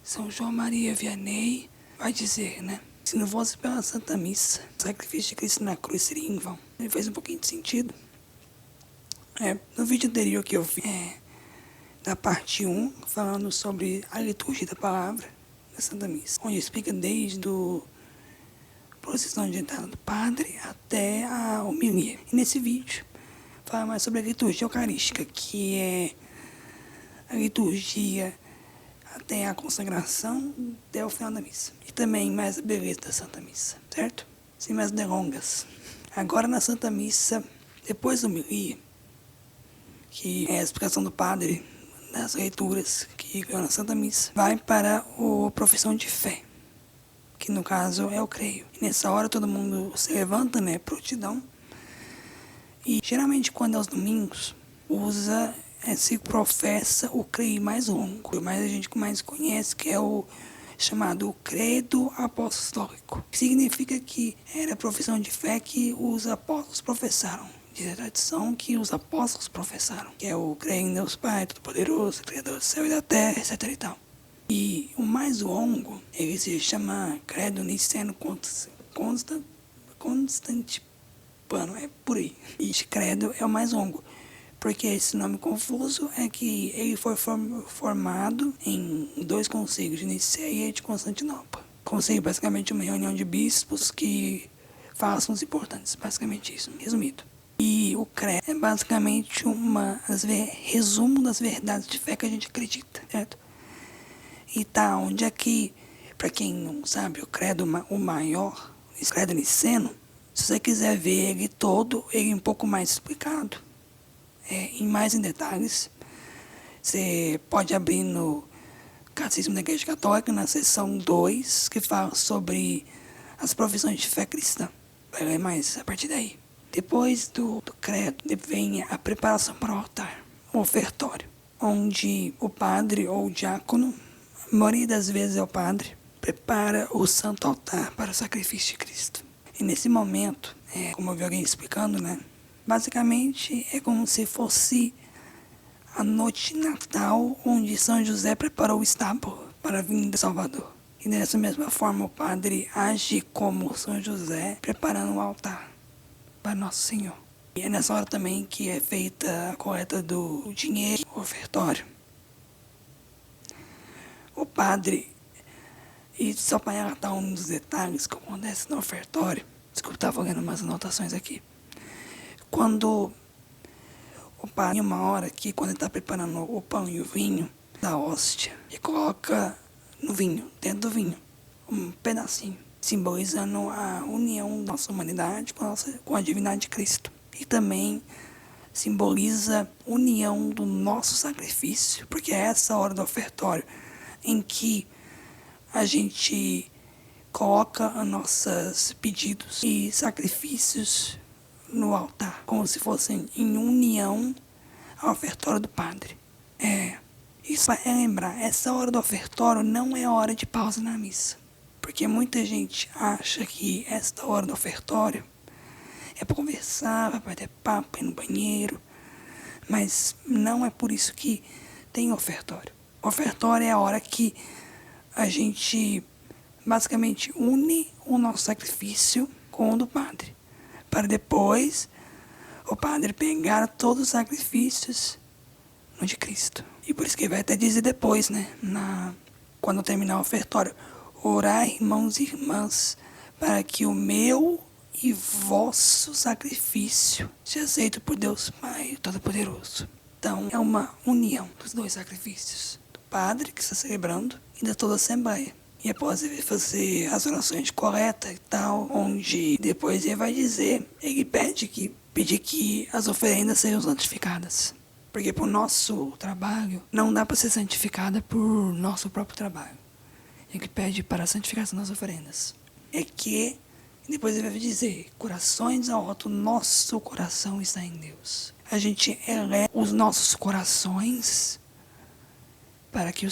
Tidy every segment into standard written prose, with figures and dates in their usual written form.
São João Maria Vianney vai dizer, né? Se não fosse pela Santa Missa, o sacrifício de Cristo na cruz seria em vão. Ele fez um pouquinho de sentido. No vídeo anterior que eu fiz, da parte 1, falando sobre a liturgia da palavra da Santa Missa, onde explica desde a procissão de entrada do padre até a homilia. E nesse vídeo, fala mais sobre a liturgia eucarística, que é a liturgia até a consagração, até o final da missa. E também mais a beleza da Santa Missa, certo? Sem mais delongas. Agora na Santa Missa, depois da homilia, que é a explicação do padre das leituras que ganhou na Santa Missa, vai para a profissão de fé, que no caso é o creio. E nessa hora todo mundo se levanta, né, prontidão. E geralmente quando é aos domingos, se professa o creio mais longo, mas a gente mais conhece, que é o chamado credo apostólico, que significa que era a profissão de fé que os apóstolos professaram. Diz a tradição que os apóstolos professaram, que é o creio em Deus Pai Todo-Poderoso, Criador do céu e da terra, etc. e tal. E o mais longo, ele se chama credo niceno constantipano, é por aí. E esse credo é o mais longo, porque esse nome confuso é que ele foi formado em 2 concílios, de Niceia e de Constantinopla. Concílio basicamente uma reunião de bispos que falam assuntos importantes, basicamente isso, resumido. E o credo é basicamente resumo das verdades de fé que a gente acredita, certo? E tá onde aqui, para quem não sabe, o credo, o maior, esse credo niceno, se você quiser ver ele todo, ele um pouco mais explicado, em detalhes, você pode abrir no Catecismo da Igreja Católica, na seção 2, que fala sobre as profissões de fé cristã. Vai ler mais a partir daí. Depois do credo, vem a preparação para o altar, o ofertório, onde o padre ou o diácono, a maioria das vezes é o padre, prepara o santo altar para o sacrifício de Cristo. E nesse momento, como eu vi alguém explicando, né? Basicamente é como se fosse a noite de Natal, onde São José preparou o estábulo para a vinda do Salvador. E dessa mesma forma o padre age como São José, preparando o altar para Nosso Senhor. E é nessa hora também que é feita a coleta do dinheiro, o ofertório. O padre, e só para relatar um dos detalhes que acontece no ofertório, desculpa, estava lendo umas anotações aqui. Quando o padre, em uma hora que quando ele está preparando o pão e o vinho da hóstia, ele coloca no vinho, dentro do vinho, um pedacinho, simbolizando a união da nossa humanidade com a divindade de Cristo. E também simboliza a união do nosso sacrifício, porque é essa hora do ofertório em que a gente coloca os nossos pedidos e sacrifícios no altar, como se fossem em união ao ofertório do padre. Isso é lembrar, essa hora do ofertório não é hora de pausa na missa. Porque muita gente acha que esta hora do ofertório é para conversar, para bater papo, ir no banheiro. Mas não é por isso que tem ofertório. O ofertório é a hora que a gente basicamente une o nosso sacrifício com o do padre, para depois o padre pegar todos os sacrifícios no de Cristo. E por isso que ele vai até dizer depois, né, quando terminar o ofertório: orai, irmãos e irmãs, para que o meu e vosso sacrifício seja aceito por Deus Pai Todo-Poderoso. Então é uma união dos 2 sacrifícios, do padre que está celebrando e da toda a assembleia. E após ele fazer as orações de coleta e tal, onde depois ele vai dizer, ele pedir que as oferendas sejam santificadas. Porque por nosso trabalho, não dá para ser santificada por nosso próprio trabalho. Ele pede para a santificação das oferendas. É que, depois ele vai dizer, corações ao alto, nosso coração está em Deus. A gente eleva os nossos corações para que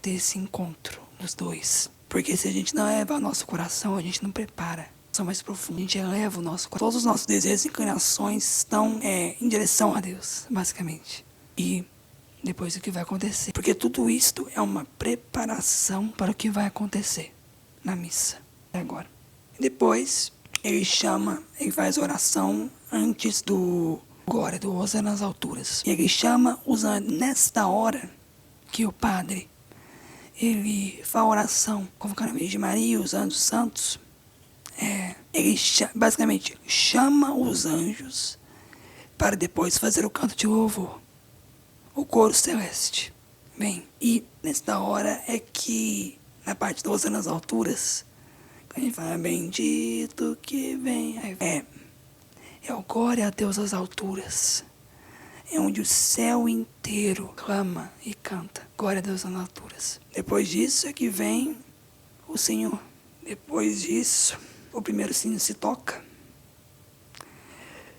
tenha esse encontro dos 2. Porque se a gente não eleva o nosso coração, a gente não prepara. São mais profundo. A gente eleva o nosso coração. Todos os nossos desejos e inclinações estão em direção a Deus, basicamente. E depois do que vai acontecer. Porque tudo isto é uma preparação para o que vai acontecer na missa agora. Depois, ele faz oração antes do glória, do Hosana nas alturas. E ele chama usando nesta hora que o padre, ele faz oração, convocando a Virgem Maria, os anjos santos. Ele basicamente chama os anjos para depois fazer o canto de louvor, o coro celeste. Bem, e nesta hora é que, na parte do Hosana nas alturas, a gente fala, bendito que vem. É o glória a Deus às alturas. É onde o céu inteiro clama e canta. Glória a Deus nas alturas. Depois disso é que vem o Senhor. Depois disso, o primeiro sino se toca,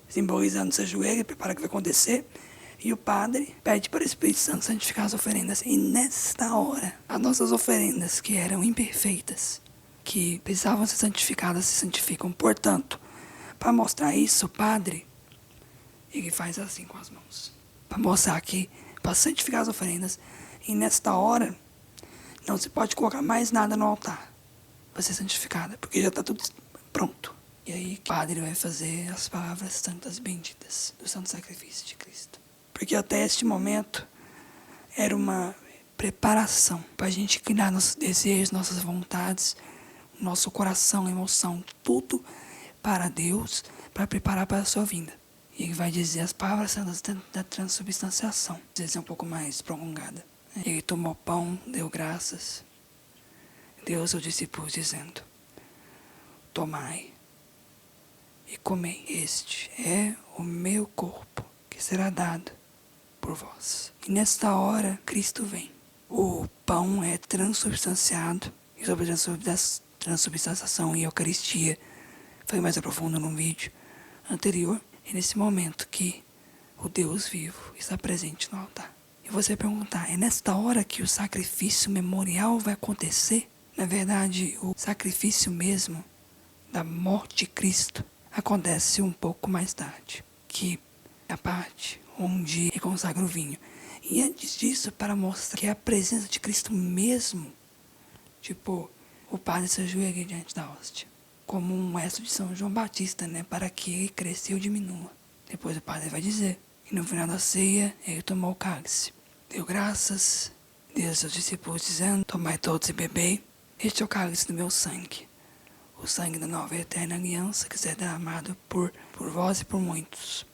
simbolizando se ajoelha e prepara o que vai acontecer. E o padre pede para o Espírito Santo santificar as oferendas. E nesta hora, as nossas oferendas, que eram imperfeitas, que precisavam ser santificadas, se santificam. Portanto, para mostrar isso, o padre, ele faz assim com as mãos. Para mostrar que, para santificar as oferendas, e nesta hora, não se pode colocar mais nada no altar para ser santificada, porque já está tudo pronto. E aí, o padre vai fazer as palavras santas benditas do santo sacrifício de Cristo. Porque até este momento, era uma preparação para a gente criar nossos desejos, nossas vontades, nosso coração, emoção, tudo para Deus, para preparar para a sua vinda. E ele vai dizer as palavras santas da transubstanciação, dizer um pouco mais prolongada. Ele tomou pão, deu graças, deu aos seus discípulos dizendo, tomai e comei, este é o meu corpo, que será dado por vós. E nesta hora, Cristo vem. O pão é transubstanciado, e sobre a transubstanciação e Eucaristia, foi mais profundo num vídeo anterior. É nesse momento que o Deus vivo está presente no altar. E você perguntar, é nesta hora que o sacrifício memorial vai acontecer? Na verdade, o sacrifício mesmo da morte de Cristo acontece um pouco mais tarde, que é a parte onde ele consagra o vinho. E antes disso, para mostrar que é a presença de Cristo mesmo, tipo, o padre se ajoelha diante da hóstia, como um maestro de São João Batista, né, para que ele cresça ou diminua. Depois o padre vai dizer, e no final da ceia, ele tomou o cálice, deu graças, deu aos seus discípulos dizendo, tomai todos e bebei, este é o cálice do meu sangue, o sangue da nova e eterna aliança, que será derramado por vós e por muitos,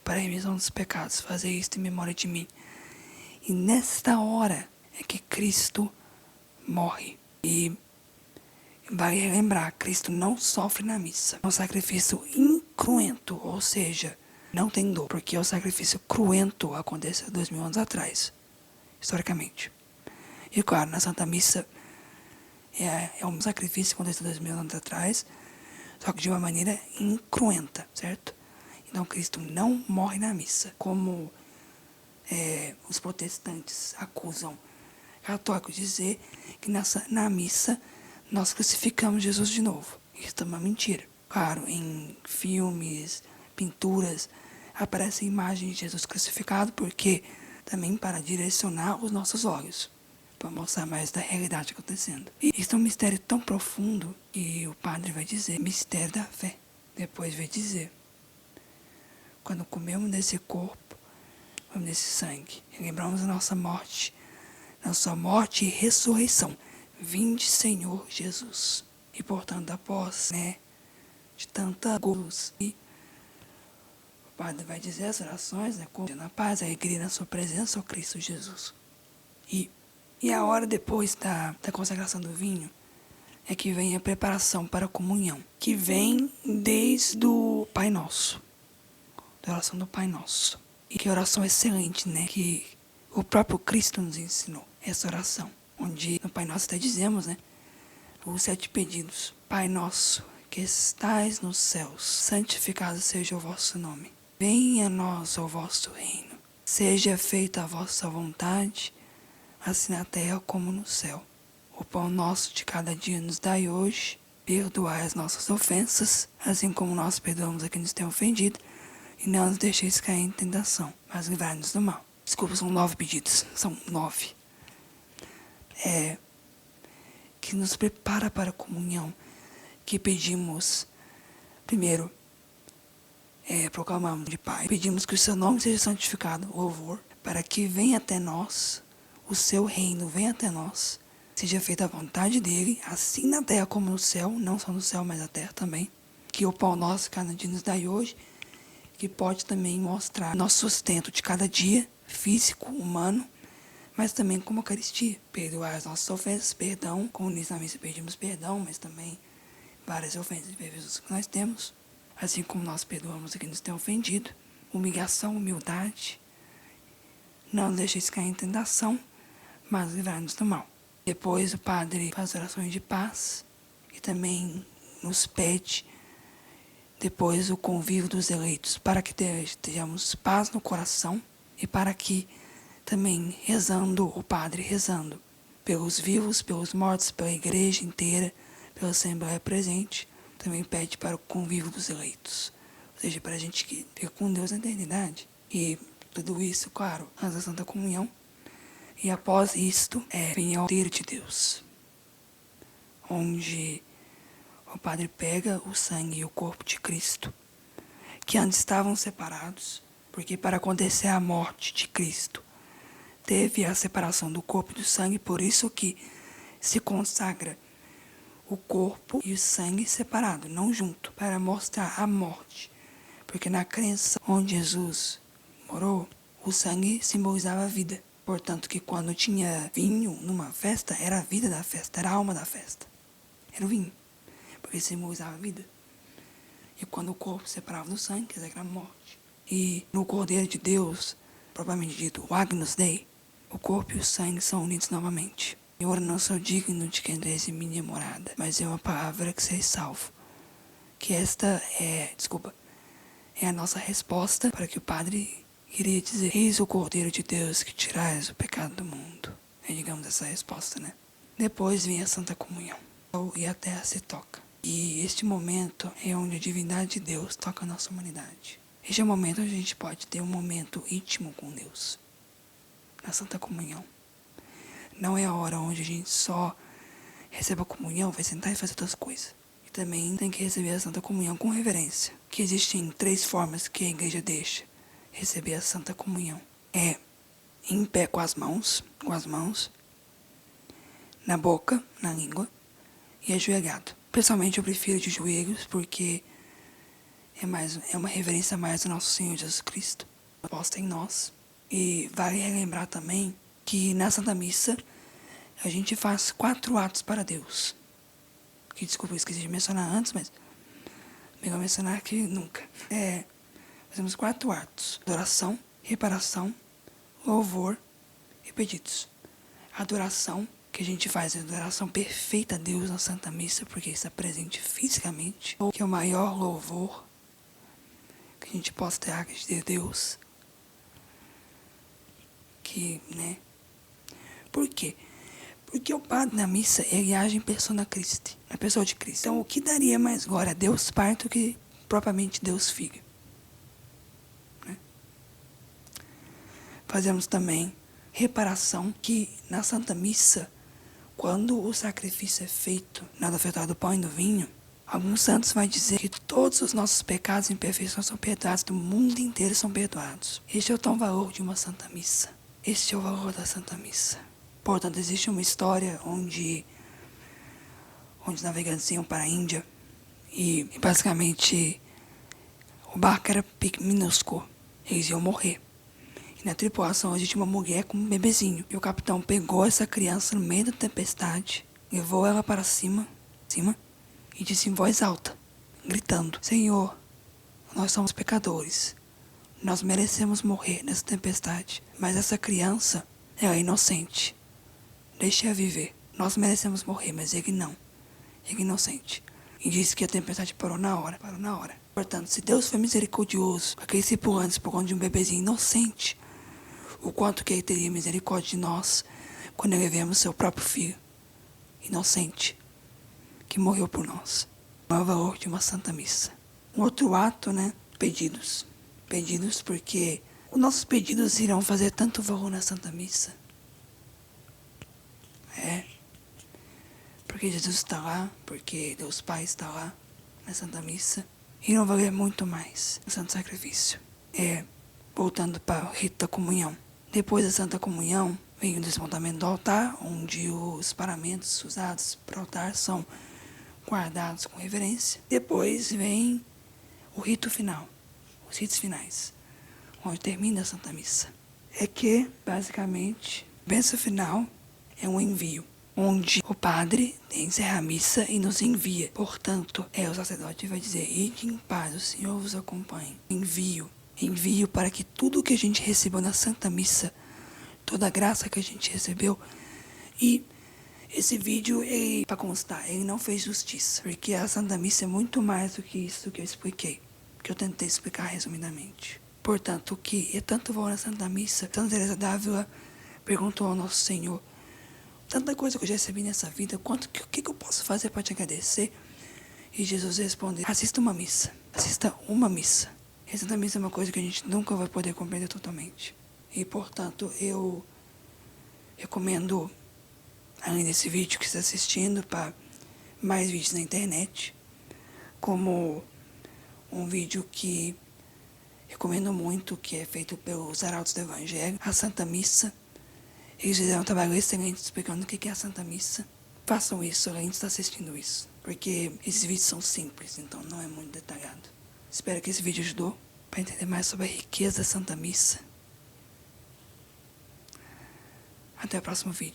para a remissão dos pecados. Fazer isto em memória de mim. E nesta hora é que Cristo morre. E vai lembrar, Cristo não sofre na missa. É um sacrifício incruento, ou seja, não tem dor, porque o sacrifício cruento aconteceu 2000 anos atrás, historicamente. E claro, na Santa Missa é um sacrifício que aconteceu 2000 anos atrás, só que de uma maneira incruenta, certo? Então Cristo não morre na missa, como os protestantes acusam católicos de dizer que na missa nós crucificamos Jesus de novo. Isso é uma mentira. Claro, em filmes, pinturas, aparecem imagens de Jesus crucificado, porque também para direcionar os nossos olhos, para mostrar mais da realidade acontecendo. E isso é um mistério tão profundo que o padre vai dizer, mistério da fé. Depois vai dizer, quando comemos desse corpo, comemos desse sangue, lembramos da nossa morte e ressurreição. Vinde, Senhor Jesus. E portanto, após, de tanta luz, e o padre vai dizer as orações, com na paz, a alegria na sua presença, ó Cristo Jesus. E a hora depois da consagração do vinho, é que vem a preparação para a comunhão, que vem desde o Pai Nosso, da oração do Pai Nosso. E que oração excelente, que o próprio Cristo nos ensinou, essa oração. Onde no Pai Nosso até dizemos, os 7 pedidos. Pai Nosso, que estais nos céus, santificado seja o vosso nome. Venha a nós o vosso reino. Seja feita a vossa vontade, assim na terra como no céu. O pão nosso de cada dia nos dai hoje. Perdoai as nossas ofensas, assim como nós perdoamos a quem nos tem ofendido. E não nos deixeis cair em tentação, mas livrai-nos do mal. Desculpa, são 9 pedidos. São 9. Que nos prepara para a comunhão. Que pedimos, primeiro, proclamamos de Pai. Pedimos que o seu nome seja santificado, louvor, para que venha até nós, o seu reino venha até nós. Seja feita a vontade dele, assim na terra como no céu, não só no céu, mas na terra também. Que o pão nosso cada dia nos dai hoje, que pode também mostrar nosso sustento de cada dia, físico, humano, mas também como Eucaristia. Perdoar as nossas ofensas, perdão, como nisso também se pedimos perdão, mas também várias ofensas e prejuízos que nós temos, assim como nós perdoamos a quem nos tem ofendido. Humilhação, humildade, não deixeis cair em tentação, mas livrai-nos do mal. Depois o Padre faz orações de paz e também nos pede depois o convívio dos eleitos, para que tenhamos paz no coração e para que também o Padre rezando pelos vivos, pelos mortos, pela igreja inteira, pela Assembleia presente, também pede para o convívio dos eleitos, ou seja, para a gente que fica com Deus na eternidade. E tudo isso, claro, antes da Santa Comunhão, e após isto, vem ao altar de Deus, onde o Padre pega o sangue e o corpo de Cristo, que antes estavam separados, porque para acontecer a morte de Cristo, teve a separação do corpo e do sangue, por isso que se consagra o corpo e o sangue separado, não junto, para mostrar a morte. Porque na crença onde Jesus morou, o sangue simbolizava a vida. Portanto, que quando tinha vinho numa festa, era a vida da festa, era a alma da festa. Era o vinho, porque simbolizava a vida. E quando o corpo separava do sangue, quer dizer que era a morte. E no Cordeiro de Deus, propriamente dito, o Agnus Dei, o corpo e o sangue são unidos novamente. Eu não sou digno de que entreis em minha morada, mas é uma palavra que seis salvo. Que esta é a nossa resposta para que o Padre queria dizer: eis o Cordeiro de Deus que tirais o pecado do mundo. É, digamos, essa resposta, né? Depois vem a Santa Comunhão, e a terra se toca. E este momento é onde a divindade de Deus toca a nossa humanidade. Este é o momento onde a gente pode ter um momento íntimo com Deus, na Santa Comunhão. Não é a hora onde a gente só recebe a comunhão, vai sentar e fazer outras coisas. E também tem que receber a Santa Comunhão com reverência. Que existem 3 formas que a igreja deixa receber a Santa Comunhão. É em pé com as mãos, na boca, na língua, e ajoelhado. Pessoalmente eu prefiro de joelhos porque é uma reverência mais ao nosso Senhor Jesus Cristo, posta em nós. E vale relembrar também que na Santa Missa a gente faz 4 atos para Deus. Que, desculpa, eu esqueci de mencionar antes, mas melhor mencionar que nunca. Fazemos 4 atos: adoração, reparação, louvor e pedidos. A adoração que a gente faz é a adoração perfeita a Deus na Santa Missa, porque está presente fisicamente, que é o maior louvor que a gente possa ter de Deus. Por quê? Porque o Padre na missa, ele age em persona Christi, na pessoa de Cristo. Então, o que daria mais glória a Deus Pai do que propriamente Deus Filho? Né? Fazemos também reparação, que na Santa Missa, quando o sacrifício é feito na oferta do pão e do vinho, alguns santos vai dizer que todos os nossos pecados e imperfeições são perdoados, do mundo inteiro são perdoados. Este é o tão valor de uma Santa Missa. Este é o valor da Santa Missa. Portanto, existe uma história onde navegantes iam para a Índia e basicamente o barco era minúsculo. Eles iam morrer. E na tripulação existia uma mulher com um bebezinho. E o capitão pegou essa criança no meio da tempestade, levou ela para cima e disse em voz alta, gritando: Senhor, nós somos pecadores. Nós merecemos morrer nessa tempestade, mas essa criança, ela é inocente. Deixe-a viver. Nós merecemos morrer, mas ele não. Ele é inocente. E disse que a tempestade parou na hora. Portanto, se Deus foi misericordioso com aqueles tripulantes por conta de um bebezinho inocente, o quanto que ele teria misericórdia de nós quando ele vemos seu próprio filho, inocente, que morreu por nós. É o valor de uma Santa Missa. Um outro ato, pedidos. Pedidos porque Os nossos pedidos irão fazer tanto valor na Santa Missa. Porque Jesus está lá, porque Deus Pai está lá na Santa Missa. Irão valer muito mais no Santo Sacrifício. Voltando para o rito da comunhão. Depois da Santa Comunhão, vem o desmontamento do altar, onde os paramentos usados para o altar são guardados com reverência. Depois vem o rito final, os ritos finais, onde termina a Santa Missa. É que, basicamente, a bênção final é um envio, onde o padre encerra a missa e nos envia. Portanto, o sacerdote vai dizer: ide em paz, o Senhor vos acompanhe. Envio para que tudo que a gente recebeu na Santa Missa, toda a graça que a gente recebeu, e esse vídeo, para constar, ele não fez justiça, porque a Santa Missa é muito mais do que isso que eu expliquei, que eu tentei explicar resumidamente. Portanto, o que é tanto valor na Santa Missa, Santa Teresa d'Ávila perguntou ao Nosso Senhor: tanta coisa que eu já recebi nessa vida, o que eu posso fazer para te agradecer? E Jesus respondeu: assista uma missa. A Santa Missa é uma coisa que a gente nunca vai poder compreender totalmente. E, portanto, eu recomendo, além desse vídeo que você está assistindo, para mais vídeos na internet, como um vídeo que recomendo muito, que é feito pelos Arautos do Evangelho, a Santa Missa. Eles fizeram um trabalho excelente explicando o que é a Santa Missa. Façam isso além de estar assistindo isso, porque esses vídeos são simples, então não é muito detalhado. Espero que esse vídeo ajudou para entender mais sobre a riqueza da Santa Missa. Até o próximo vídeo.